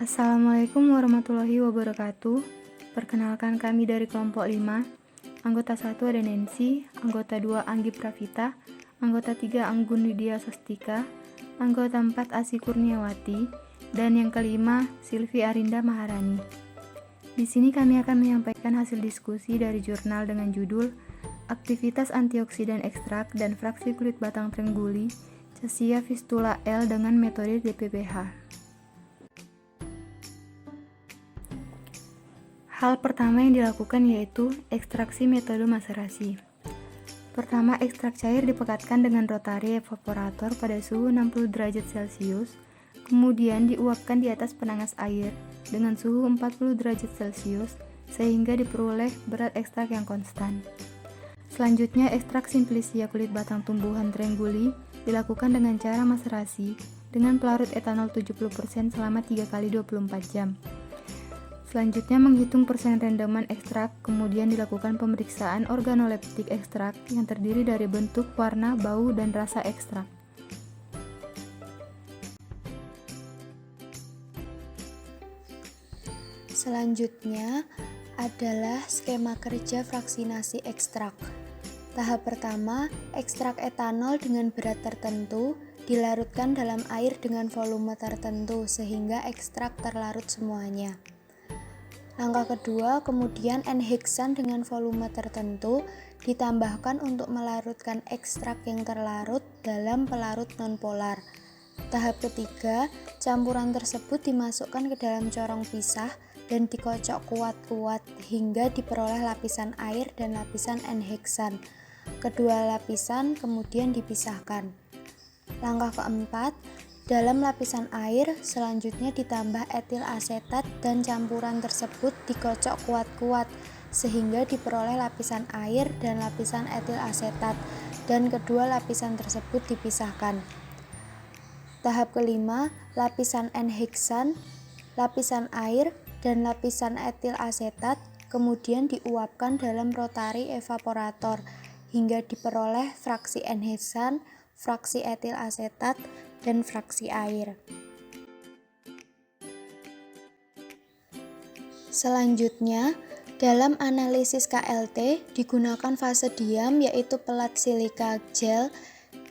Assalamualaikum warahmatullahi wabarakatuh. Perkenalkan kami dari kelompok 5. Anggota 1 ada Nancy, anggota 2 Anggi Pravita, anggota 3 Anggun Widya Sastika, anggota 4 Asi Kurniawati, dan yang kelima Silvi Arinda Maharani. Di sini kami akan menyampaikan hasil diskusi dari jurnal dengan judul Aktivitas Antioksidan Ekstrak dan Fraksi Kulit Batang Trengguli Cassia fistula L dengan metode DPPH. Hal pertama yang dilakukan yaitu ekstraksi metode maserasi. Pertama, ekstrak cair dipekatkan dengan rotary evaporator pada suhu 60 derajat Celcius, kemudian diuapkan di atas penanas air dengan suhu 40 derajat Celcius sehingga diperoleh berat ekstrak yang konstan. Selanjutnya, ekstrak simplicia kulit batang tumbuhan Trengguli dilakukan dengan cara maserasi dengan pelarut etanol 70% selama 3 kali 24 jam. Selanjutnya menghitung persen rendaman ekstrak, kemudian dilakukan pemeriksaan organoleptik ekstrak yang terdiri dari bentuk, warna, bau, dan rasa ekstrak. Selanjutnya adalah skema kerja fraksinasi ekstrak. Tahap pertama, ekstrak etanol dengan berat tertentu dilarutkan dalam air dengan volume tertentu sehingga ekstrak terlarut semuanya. Langkah kedua, kemudian N-heksan dengan volume tertentu ditambahkan untuk melarutkan ekstrak yang terlarut dalam pelarut nonpolar. Tahap ketiga, campuran tersebut dimasukkan ke dalam corong pisah dan dikocok kuat-kuat hingga diperoleh lapisan air dan lapisan N-heksan. Kedua lapisan kemudian dipisahkan. Langkah keempat, dalam lapisan air selanjutnya ditambah etil asetat dan campuran tersebut dikocok kuat-kuat sehingga diperoleh lapisan air dan lapisan etil asetat dan kedua lapisan tersebut dipisahkan. Tahap kelima, lapisan N-heksan, lapisan air, dan lapisan etil asetat kemudian diuapkan dalam rotary evaporator hingga diperoleh fraksi N-heksan, fraksi etil asetat, dan fraksi air. Selanjutnya, dalam analisis KLT digunakan fase diam yaitu pelat silika gel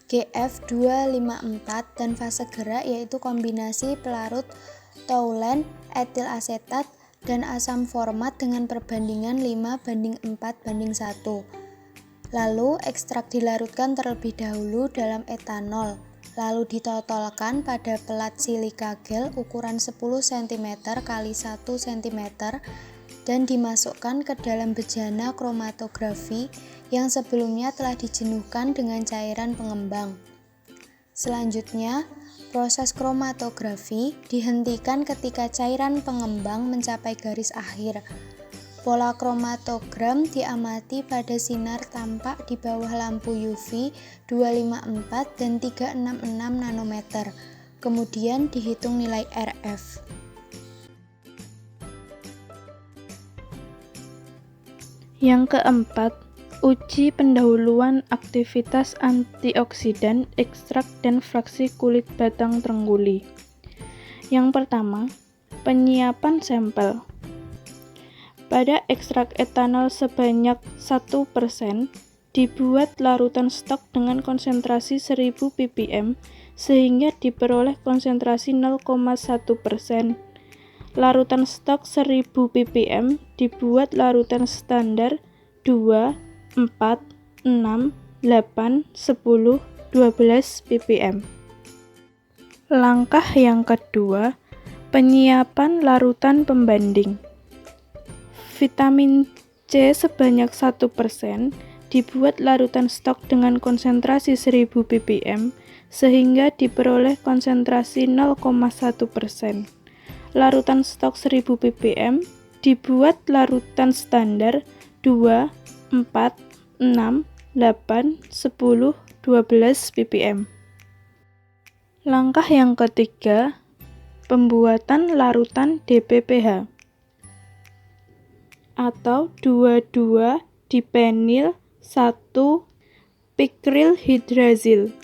GF254 dan fase gerak yaitu kombinasi pelarut toluene, etil asetat, dan asam format dengan perbandingan 5:4:1. Lalu ekstrak dilarutkan terlebih dahulu dalam etanol, lalu ditotolkan pada pelat silika gel ukuran 10 cm x 1 cm dan dimasukkan ke dalam bejana kromatografi yang sebelumnya telah dijenuhkan dengan cairan pengembang. Selanjutnya, proses kromatografi dihentikan ketika cairan pengembang mencapai garis akhir. Pola kromatogram diamati pada sinar tampak di bawah lampu UV 254 dan 366 nanometer. Kemudian dihitung nilai RF. Yang keempat, uji pendahuluan aktivitas antioksidan ekstrak dan fraksi kulit batang Trengguli. Yang pertama, penyiapan sampel. Pada ekstrak etanol sebanyak 1%, dibuat larutan stok dengan konsentrasi 1000 ppm sehingga diperoleh konsentrasi 0,1%. Larutan stok 1000 ppm dibuat larutan standar 2, 4, 6, 8, 10, 12 ppm. Langkah yang kedua, penyiapan larutan pembanding. Vitamin C sebanyak 1% dibuat larutan stok dengan konsentrasi 1000 ppm sehingga diperoleh konsentrasi 0,1%. Larutan stok 1000 ppm dibuat larutan standar 2, 4, 6, 8, 10, 12 ppm. Langkah yang ketiga, pembuatan larutan DPPH atau 2,2-dipenyl 1-pikrilhydrazil.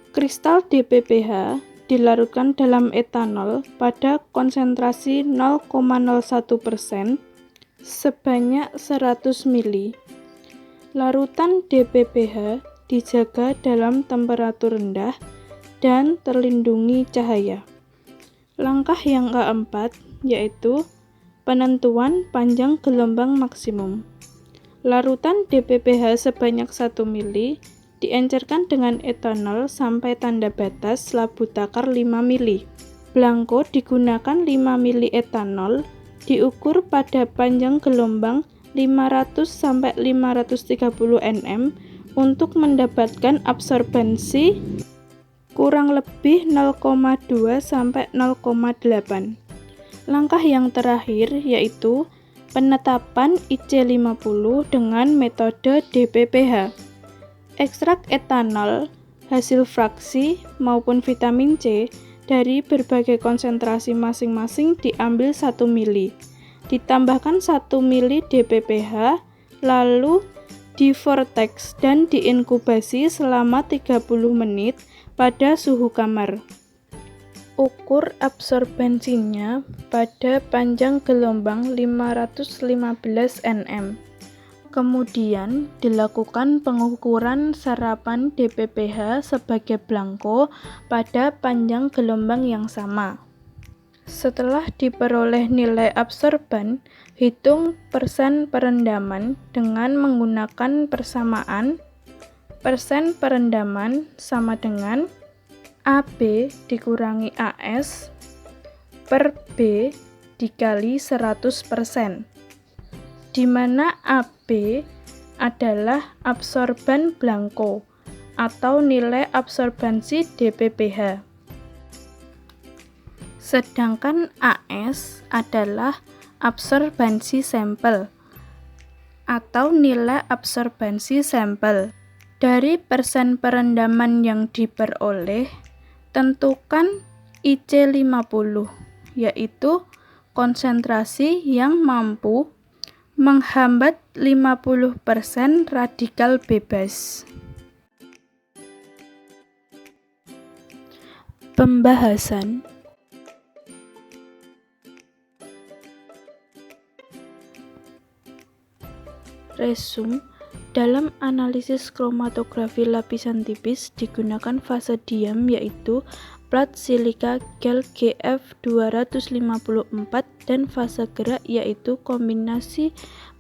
Kristal DPPH dilarutkan dalam etanol pada konsentrasi 0,01% sebanyak 100 ml. Larutan DPPH dijaga dalam temperatur rendah dan terlindungi cahaya. Langkah yang keempat yaitu penentuan panjang gelombang maksimum. Larutan DPPH sebanyak 1 ml diencerkan dengan etanol sampai tanda batas labu takar 5 ml. Blanko digunakan 5 ml etanol diukur pada panjang gelombang 500 sampai 530 nm untuk mendapatkan absorbensi kurang lebih 0,2 sampai 0,8. Langkah yang terakhir yaitu penetapan IC50 dengan metode DPPH. Ekstrak etanol, hasil fraksi maupun vitamin C dari berbagai konsentrasi masing-masing diambil 1 ml. Ditambahkan 1 ml DPPH, lalu divortex dan diinkubasi selama 30 menit pada suhu kamar. Ukur absorbensinya pada panjang gelombang 515 nm. Kemudian dilakukan pengukuran serapan DPPH sebagai blanko pada panjang gelombang yang sama. Setelah diperoleh nilai absorban, hitung persen perendaman dengan menggunakan persamaan persen perendaman sama dengan AB dikurangi AS per B dikali 100%, di mana AB adalah absorban blanko atau nilai absorbensi DPPH. Sedangkan AS adalah absorbensi sampel atau nilai absorbensi sampel. Dari persen perendaman yang diperoleh, tentukan IC50, yaitu konsentrasi yang mampu menghambat 50% radikal bebas. Pembahasan. Resume. Dalam analisis kromatografi lapisan tipis digunakan fase diam yaitu plat silika gel GF254 dan fase gerak yaitu kombinasi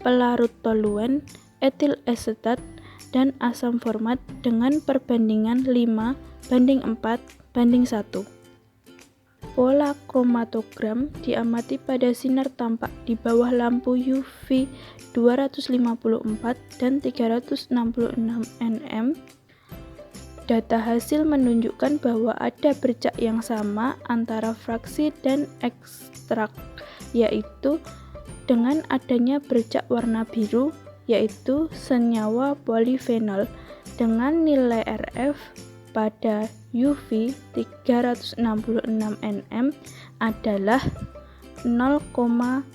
pelarut toluen, etil asetat, dan asam format dengan perbandingan 5:4:1. Pola kromatogram diamati pada sinar tampak di bawah lampu UV 254 dan 366 nm. Data hasil menunjukkan bahwa ada bercak yang sama antara fraksi dan ekstrak, yaitu dengan adanya bercak warna biru, yaitu senyawa polifenol dengan nilai RF pada UV 366 nm adalah 0,508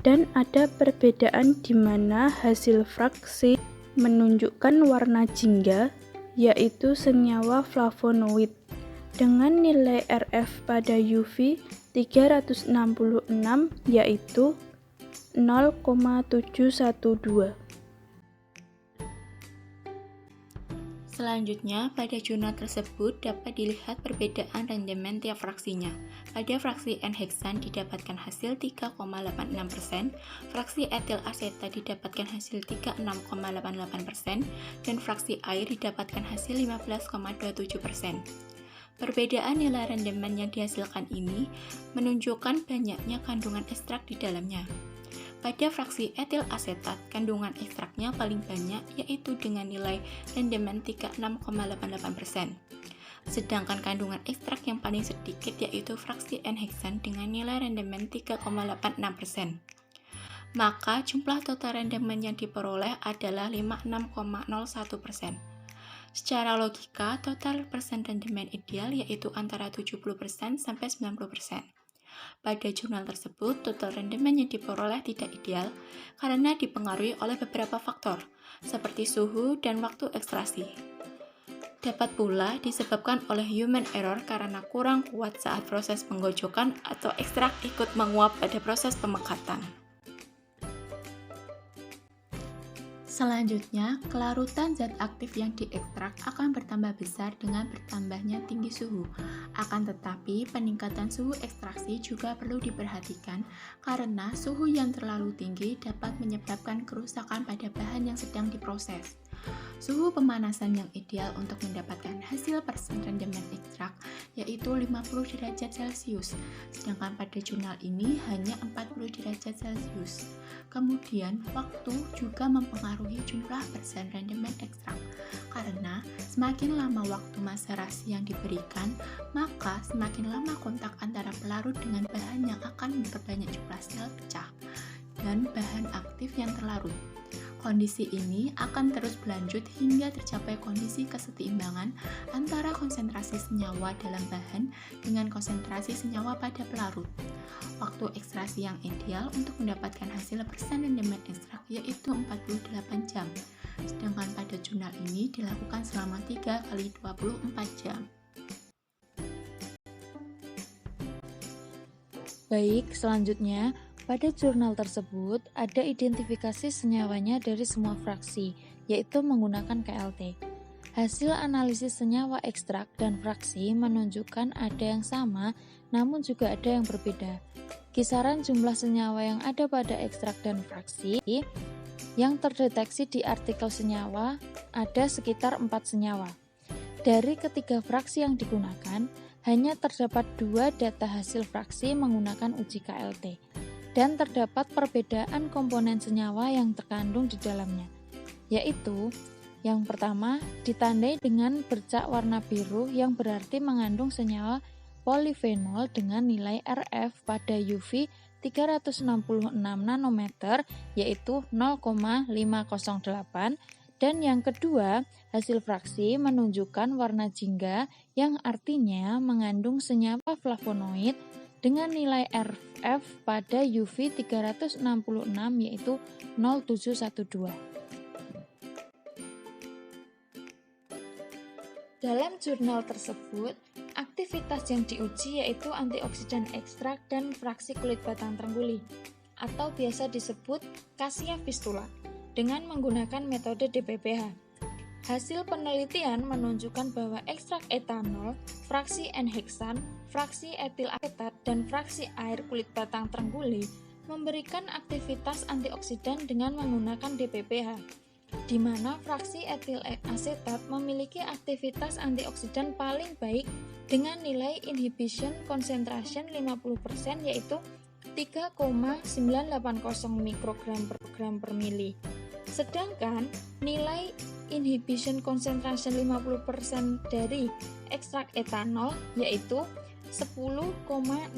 dan ada perbedaan di mana hasil fraksi menunjukkan warna jingga yaitu senyawa flavonoid dengan nilai RF pada UV 366 yaitu 0,712. Selanjutnya, pada jurnal tersebut dapat dilihat perbedaan rendemen tiap fraksinya. Pada fraksi N-heksan didapatkan hasil 3,86%, fraksi etil asetat didapatkan hasil 36,88%, dan fraksi air didapatkan hasil 15,27%. Perbedaan nilai rendemen yang dihasilkan ini menunjukkan banyaknya kandungan ekstrak di dalamnya. Pada fraksi etil asetat, kandungan ekstraknya paling banyak yaitu dengan nilai rendemen 36,88%. Sedangkan kandungan ekstrak yang paling sedikit yaitu fraksi N-heksan dengan nilai rendemen 3,86%. Maka jumlah total rendemen yang diperoleh adalah 56,01%. Secara logika, total persen rendemen ideal yaitu antara 70% sampai 90%. Pada jurnal tersebut, total rendemen yang diperoleh tidak ideal karena dipengaruhi oleh beberapa faktor, seperti suhu dan waktu ekstraksi. Dapat pula disebabkan oleh human error karena kurang kuat saat proses penggojokan atau ekstrak ikut menguap pada proses pemekatan. Selanjutnya, kelarutan zat aktif yang diekstrak akan bertambah besar dengan bertambahnya tinggi suhu. Akan tetapi, peningkatan suhu ekstraksi juga perlu diperhatikan karena suhu yang terlalu tinggi dapat menyebabkan kerusakan pada bahan yang sedang diproses. Suhu pemanasan yang ideal untuk mendapatkan hasil persen rendemen ekstrak yaitu 50 derajat Celcius, sedangkan pada jurnal ini hanya 40 derajat Celcius. Kemudian, waktu juga mempengaruhi jumlah persen rendemen ekstrak, karena semakin lama waktu maserasi yang diberikan, maka semakin lama kontak antara pelarut dengan bahan yang akan memperbanyak jumlah sel pecah dan bahan aktif yang terlarut. Kondisi ini akan terus berlanjut hingga tercapai kondisi kesetimbangan antara konsentrasi senyawa dalam bahan dengan konsentrasi senyawa pada pelarut. Waktu ekstraksi yang ideal untuk mendapatkan hasil persen rendemen ekstrak yaitu 48 jam, sedangkan pada jurnal ini dilakukan selama 3 kali 24 jam. Baik, selanjutnya pada jurnal tersebut ada identifikasi senyawanya dari semua fraksi, yaitu menggunakan KLT. Hasil analisis senyawa ekstrak dan fraksi menunjukkan ada yang sama, namun juga ada yang berbeda. Kisaran jumlah senyawa yang ada pada ekstrak dan fraksi yang terdeteksi di artikel senyawa ada sekitar 4 senyawa. Dari ketiga fraksi yang digunakan, hanya terdapat 2 data hasil fraksi menggunakan uji KLT. Dan terdapat perbedaan komponen senyawa yang terkandung di dalamnya, yaitu yang pertama ditandai dengan bercak warna biru yang berarti mengandung senyawa polifenol dengan nilai RF pada UV 366 nanometer yaitu 0,508, dan yang kedua hasil fraksi menunjukkan warna jingga yang artinya mengandung senyawa flavonoid dengan nilai RF pada UV 366 yaitu 0712. Dalam jurnal tersebut, aktivitas yang diuji yaitu antioksidan ekstrak dan fraksi kulit batang terengguling atau biasa disebut Cassia fistula dengan menggunakan metode DPPH. Hasil penelitian menunjukkan bahwa ekstrak etanol, fraksi N-heksan, fraksi etil asetat, dan fraksi air kulit batang terengguling memberikan aktivitas antioksidan dengan menggunakan DPPH, di mana fraksi etil asetat memiliki aktivitas antioksidan paling baik dengan nilai inhibition concentration 50% yaitu 3,980 mikrogram per mili. Sedangkan nilai inhibition concentration 50% dari ekstrak etanol yaitu 10,613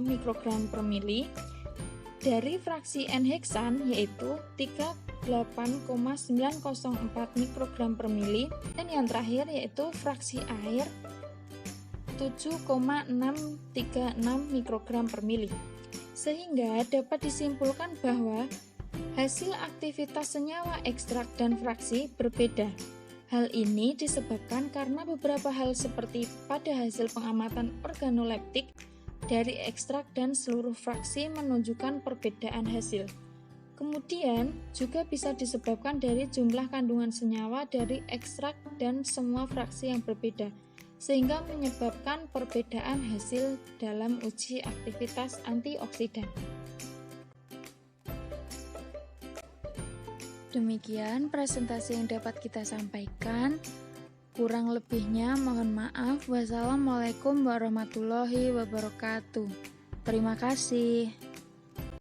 mikrogram per mili, dari fraksi N-heksan yaitu 38,904 mikrogram per mili, dan yang terakhir yaitu fraksi air 7,636 mikrogram per mili. Sehingga dapat disimpulkan bahwa hasil aktivitas senyawa ekstrak dan fraksi berbeda. Hal ini disebabkan karena beberapa hal seperti pada hasil pengamatan organoleptik dari ekstrak dan seluruh fraksi menunjukkan perbedaan hasil. Kemudian juga bisa disebabkan dari jumlah kandungan senyawa dari ekstrak dan semua fraksi yang berbeda, sehingga menyebabkan perbedaan hasil dalam uji aktivitas antioksidan. Demikian presentasi yang dapat kita sampaikan. Kurang lebihnya mohon maaf. Wassalamualaikum warahmatullahi wabarakatuh. Terima kasih.